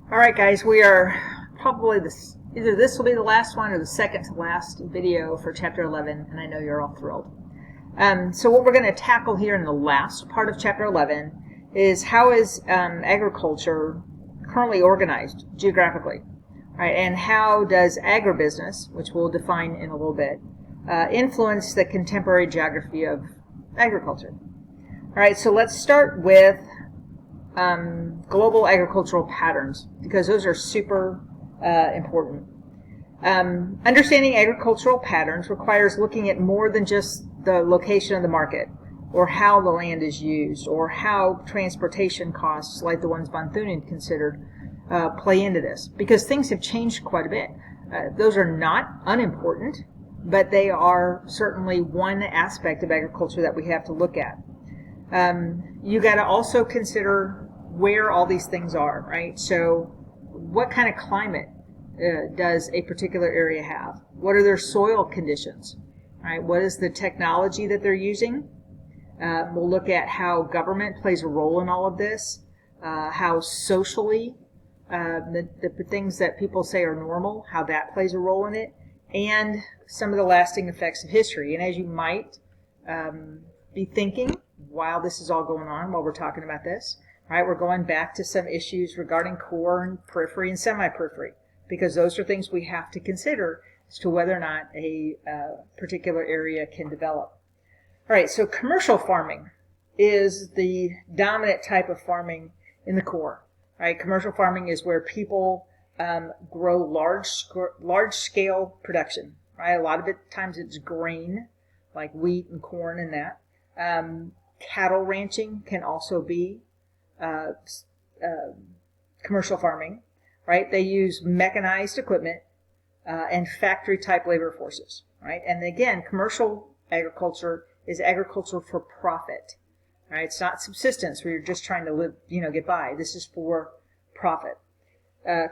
All right, guys, we are probably either this will be the last one or the second to last video for Chapter 11, and I know you're all thrilled. So what we're going to tackle here in the last part of Chapter 11 is how is agriculture currently organized geographically, right? And how does agribusiness, which we'll define in a little bit, influence the contemporary geography of agriculture? All right, so let's start with global agricultural patterns, because those are super important. Understanding agricultural patterns requires looking at more than just the location of the market, or how the land is used, or how transportation costs, like the ones von Thunen considered, play into this, because things have changed quite a bit. Those are not unimportant, but they are certainly one aspect of agriculture that we have to look at. You got to also consider where all these things are, right? So what kind of climate does a particular area have? What are their soil conditions, right? What is the technology that they're using? We'll look at how government plays a role in all of this, how socially the things that people say are normal, how that plays a role in it, and some of the lasting effects of history. And as you might be thinking while this is all going on, while we're talking about this, right, we're going back to some issues regarding core and periphery and semi-periphery, because those are things we have to consider as to whether or not a particular area can develop. All right, so commercial farming is the dominant type of farming in the core. Right, commercial farming is where people grow large-scale production. Right, a lot of it times it's grain, like wheat and corn and that. Cattle ranching can also be commercial farming, right? They use mechanized equipment and factory-type labor forces, right? And again, commercial agriculture is agriculture for profit, right? It's not subsistence where you're just trying to live, get by. This is for profit.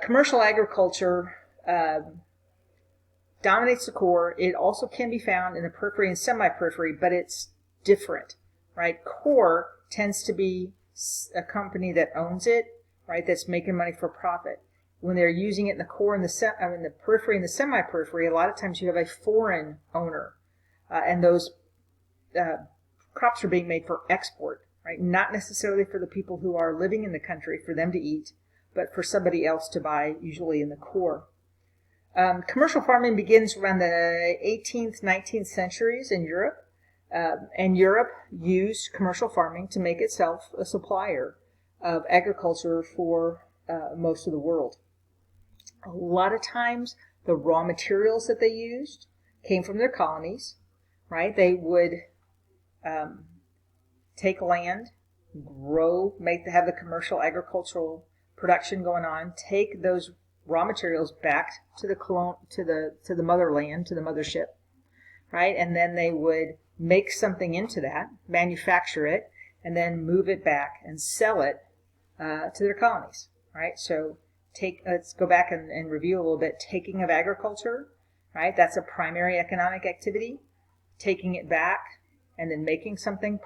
Commercial agriculture dominates the core. It also can be found in the periphery and semi-periphery, but it's different, right? Core tends to be a company that owns it, right, that's making money for profit. When they're using it in the core and the periphery and the semi-periphery, a lot of times you have a foreign owner, and those crops are being made for export, right? Not necessarily for the people who are living in the country for them to eat, but for somebody else to buy, usually in the core. Commercial farming begins around the 18th, 19th centuries in Europe. And Europe used commercial farming to make itself a supplier of agriculture for most of the world. A lot of times, the raw materials that they used came from their colonies, right? They would take land, have the commercial agricultural production going on, take those raw materials back to the motherland, to the mothership, right? And then they would make something into that, manufacture it, and then move it back and sell it to their colonies, right? So let's go back and review a little bit. Taking of agriculture, right? That's a primary economic activity. Taking it back and then making something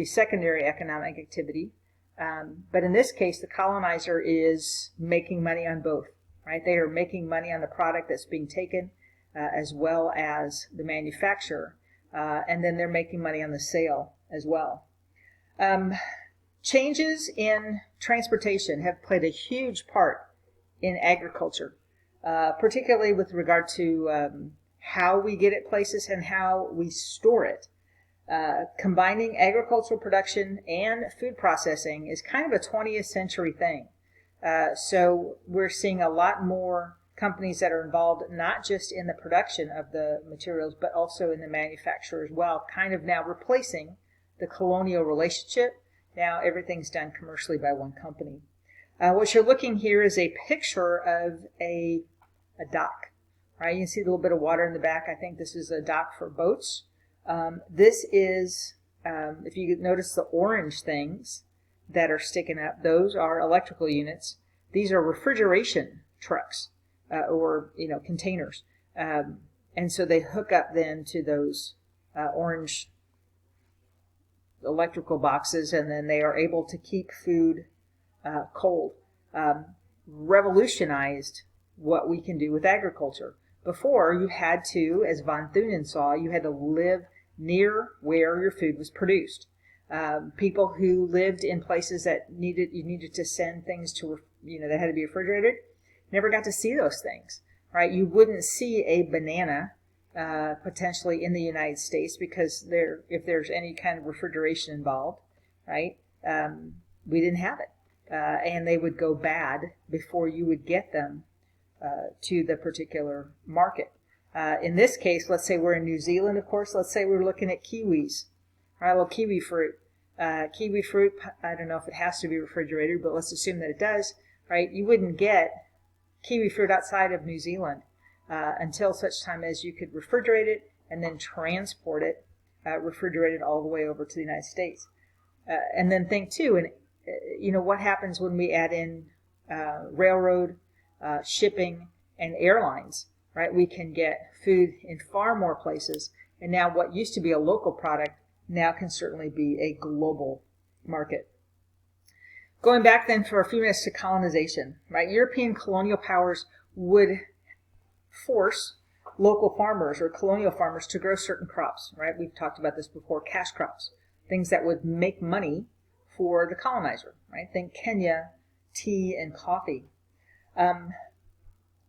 secondary economic activity. But in this case, the colonizer is making money on both, right? They are making money on the product that's being taken as well as the manufacturer. And then they're making money on the sale as well. Changes in transportation have played a huge part in agriculture, particularly with regard to how we get it places and how we store it. Combining agricultural production and food processing is kind of a 20th century thing. So we're seeing a lot more companies that are involved not just in the production of the materials, but also in the manufacture as well, kind of now replacing the colonial relationship. Now everything's done commercially by one company. What you're looking here is a picture of a dock, right? You can see a little bit of water in the back. I think this is a dock for boats. This is, if you notice the orange things that are sticking up, those are electrical units. These are refrigeration trucks. Or containers, and so they hook up then to those orange electrical boxes, and then they are able to keep food cold. revolutionized what we can do with agriculture. Before, you had to, as von Thunen saw, you had to live near where your food was produced. People who lived in places that you needed to send things to, that had to be refrigerated, never got to see those things, right? You wouldn't see a banana potentially in the United States because if there's any kind of refrigeration involved, right? We didn't have it. And they would go bad before you would get them to the particular market. In this case, let's say we're in New Zealand, of course. Let's say we're looking at kiwis, right? Well, kiwi fruit. Kiwi fruit, I don't know if it has to be refrigerated, but let's assume that it does, right? You wouldn't get kiwi fruit outside of New Zealand until such time as you could refrigerate it and then transport it, refrigerated all the way over to the United States. And then think too, what happens when we add in railroad, shipping, and airlines, right? We can get food in far more places, and now what used to be a local product now can certainly be a global market. Going back then for a few minutes to colonization, right? European colonial powers would force local farmers or colonial farmers to grow certain crops, right? We've talked about this before, cash crops, things that would make money for the colonizer, right? Think Kenya, tea, and coffee.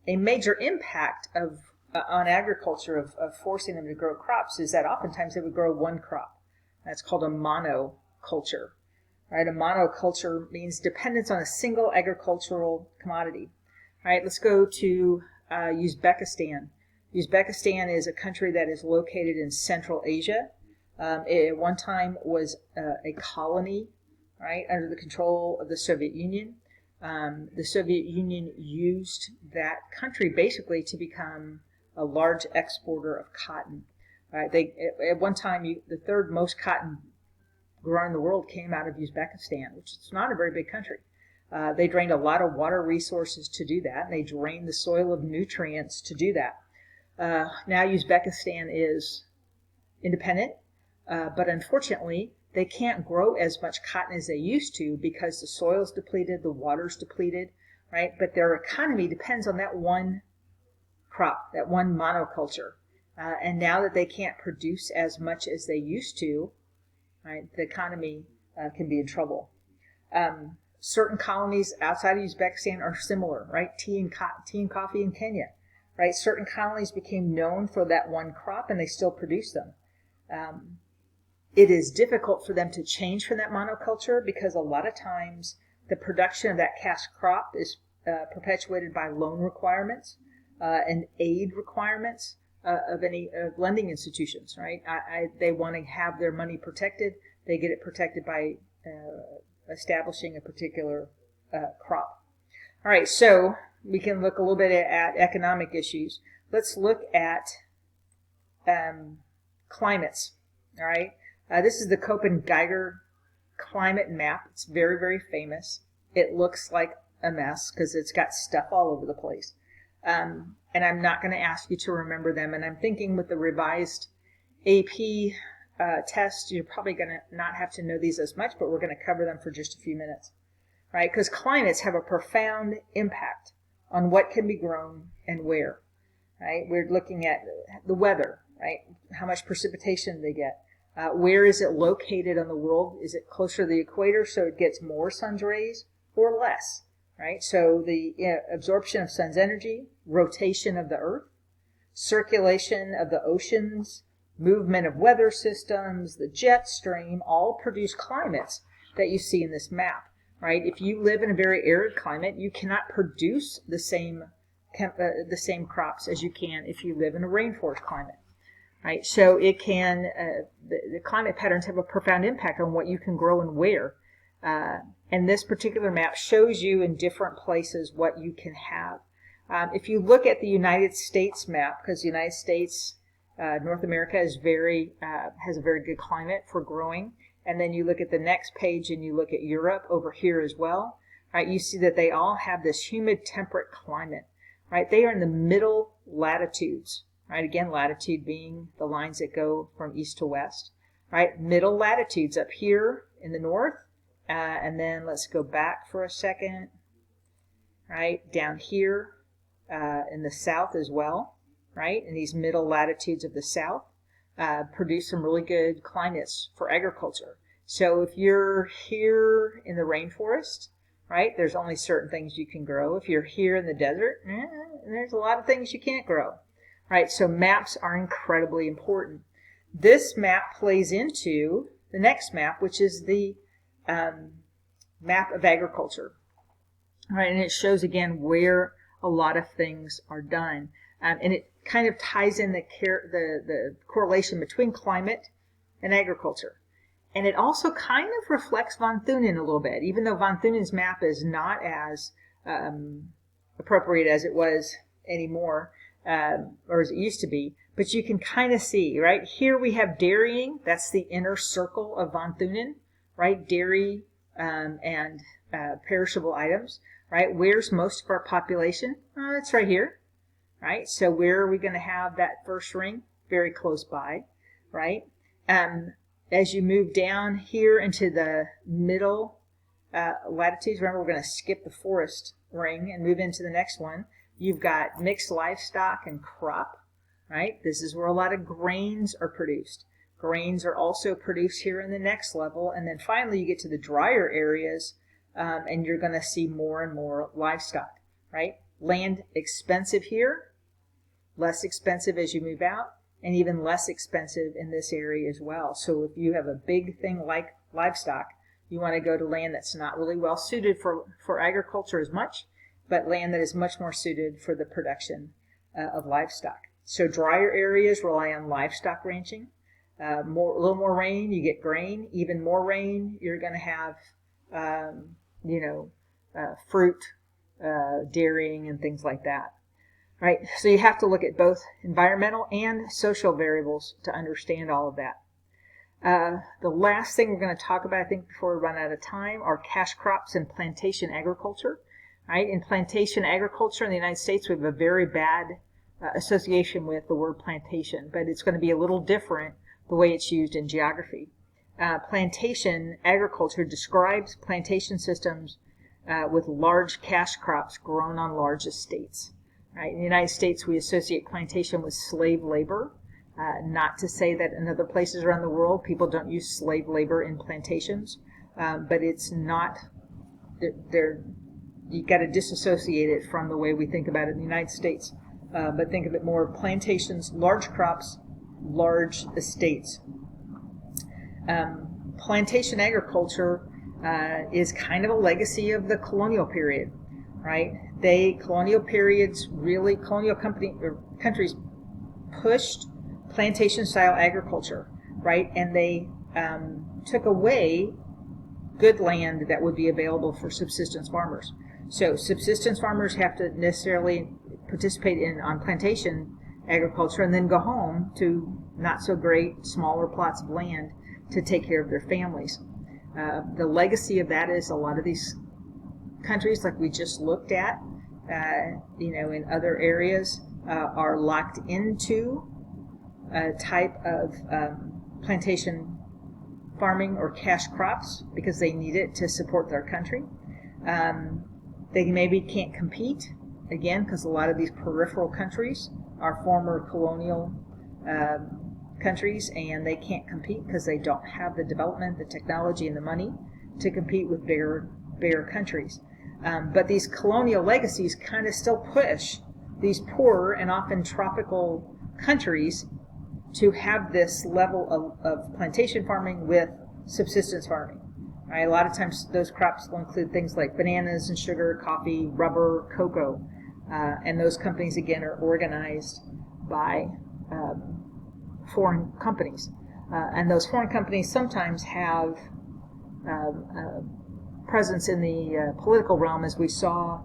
A major impact on agriculture of forcing them to grow crops is that oftentimes they would grow one crop. That's called a monoculture, right? A monoculture means dependence on a single agricultural commodity, right? Let's go to Uzbekistan. Uzbekistan is a country that is located in Central Asia. It at one time was a colony, right, under the control of the Soviet Union. The Soviet Union used that country basically to become a large exporter of cotton. Right? At one time, the third most cotton grown in the world came out of Uzbekistan, which is not a very big country. They drained a lot of water resources to do that, and they drained the soil of nutrients to do that. Now Uzbekistan is independent, but unfortunately, they can't grow as much cotton as they used to because the soil's depleted, the water's depleted, right? But their economy depends on that one crop, that one monoculture. And now that they can't produce as much as they used to, right, the economy can be in trouble. Certain colonies outside of Uzbekistan are similar, right? Tea and coffee in Kenya, right? Certain colonies became known for that one crop, and they still produce them. It is difficult for them to change from that monoculture because a lot of times the production of that cash crop is perpetuated by loan requirements and aid requirements of any lending institutions, right? They want to have their money protected. They get it protected by establishing a particular crop. All right, so we can look a little bit at economic issues. Let's look at climates, all right? This is the Köppen-Geiger climate map. It's very, very famous. It looks like a mess because it's got stuff all over the place. And I'm not going to ask you to remember them. And I'm thinking with the revised AP test, you're probably going to not have to know these as much, but we're going to cover them for just a few minutes, right? Because climates have a profound impact on what can be grown and where, right? We're looking at the weather, right? How much precipitation they get. Where is it located on the world? Is it closer to the equator so it gets more sun's rays or less? Right? So the absorption of sun's energy, rotation of the earth, circulation of the oceans, movement of weather systems, the jet stream, all produce climates that you see in this map. Right? If you live in a very arid climate, you cannot produce the same crops as you can if you live in a rainforest climate. Right, so it can the climate patterns have a profound impact on what you can grow and where. And this particular map shows you in different places what you can have. If you look at the United States map, because the United States, North America is has a very good climate for growing, and then you look at the next page and you look at Europe over here as well. Right, you see that they all have this humid, temperate climate. Right, they are in the middle latitudes. Right, again, latitude being the lines that go from east to west. Right, middle latitudes up here in the north, and then let's go back for a second. right? Down here in the south as well, right? In these middle latitudes of the south, produce some really good climates for agriculture. So if you're here in the rainforest, right, there's only certain things you can grow. If you're here in the desert, there's a lot of things you can't grow, right? So maps are incredibly important. This map plays into the next map, which is the map of agriculture, right? And it shows again where a lot of things are done, and it kind of ties in the correlation between climate and agriculture. And it also kind of reflects von Thunen a little bit, even though von Thunen's map is not as appropriate as it was anymore, or as it used to be. But you can kind of see, right? Here we have dairying. That's the inner circle of von Thunen, right? Dairy and perishable items, right? Where's most of our population? Oh, it's right here, right? So where are we going to have that first ring? Very close by, right? As you move down here into the middle latitudes, remember we're going to skip the forest ring and move into the next one. You've got mixed livestock and crop, right? This is where a lot of grains are produced. Grains are also produced here in the next level. And then finally you get to the drier areas and you're going to see more and more livestock, right? Land expensive here, less expensive as you move out, and even less expensive in this area as well. So if you have a big thing like livestock, you want to go to land that's not really well suited for agriculture as much, but land that is much more suited for the production of livestock. So drier areas rely on livestock ranching. A little more rain, you get grain. Even more rain, you're going to have, fruit, dairying, and things like that. Right? So you have to look at both environmental and social variables to understand all of that. The last thing we're going to talk about, I think, before we run out of time, are cash crops and plantation agriculture. Right? In plantation agriculture in the United States, we have a very bad association with the word plantation, but it's going to be a little different the way it's used in geography. Plantation agriculture describes plantation systems with large cash crops grown on large estates. Right? In the United States, we associate plantation with slave labor. Not to say that in other places around the world, people don't use slave labor in plantations, but it's not, you got to disassociate it from the way we think about it in the United States. But think of it more plantations, large crops, large estates. Plantation agriculture is kind of a legacy of the colonial period, right? Colonial countries pushed plantation-style agriculture, right? And they took away good land that would be available for subsistence farmers. So subsistence farmers have to necessarily participate on plantation agriculture and then go home to not so great smaller plots of land to take care of their families. The legacy of that is a lot of these countries, like we just looked at, in other areas, are locked into a type of plantation farming or cash crops because they need it to support their country. They maybe can't compete, again, because a lot of these peripheral countries are former colonial countries, and they can't compete because they don't have the development, the technology, and the money to compete with bigger countries. But these colonial legacies kind of still push these poorer and often tropical countries to have this level of plantation farming with subsistence farming. Right? A lot of times those crops will include things like bananas and sugar, coffee, rubber, cocoa. And those companies, again, are organized by foreign companies. And those foreign companies sometimes have presence in the political realm, as we saw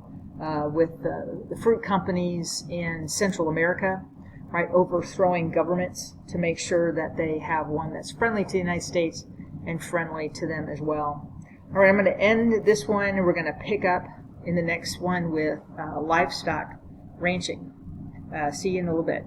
with the fruit companies in Central America, right, overthrowing governments to make sure that they have one that's friendly to the United States and friendly to them as well. All right, I'm going to end this one, and we're going to pick up in the next one with livestock ranching. See you in a little bit.